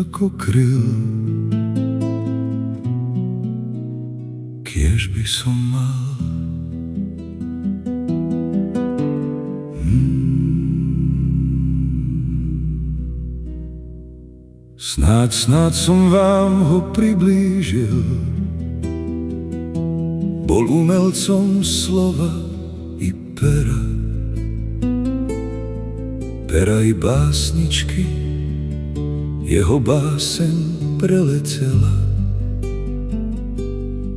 ako kryl. Kiež by som mal Snáď som vám ho priblížil, bol umelcom slova i pera, pera i básničky, jeho báseň preletela,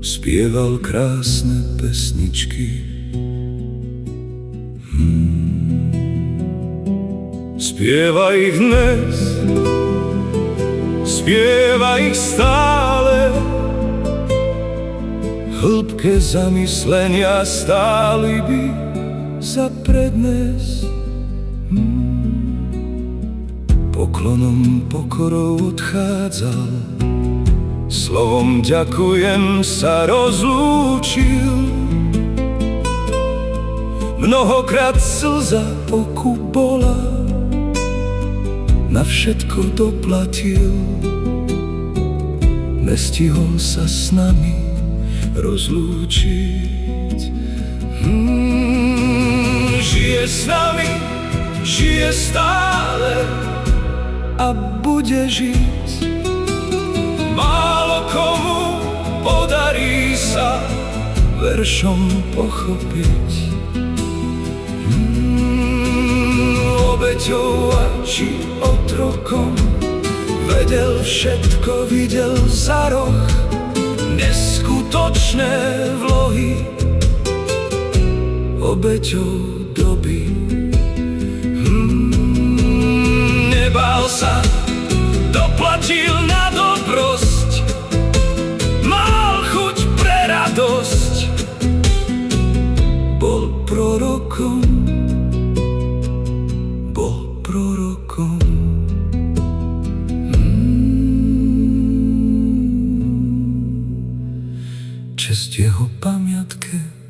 spieval krásne pesničky. Spieva ich dnes, spieva ich stále, hĺbke zamyslenia stáli by za prednes. Poklonom pokorou odchádzal, slovom ďakujem sa rozlúčil. Mnohokrát slza oku bola, na všetko doplatil. Nestihol sa s nami rozlúčiť. Žije s nami, žije stále a bude žiť. Málo komu podarí sa veršom pochopiť. Obeťou a či otrokom vedel všetko, videl za roh neskutočné vlohy. Obeťou doby nebál sa, doplatil na dobrosť, mal chuť pre radosť, bol prorokom. Česť jeho pamiatke.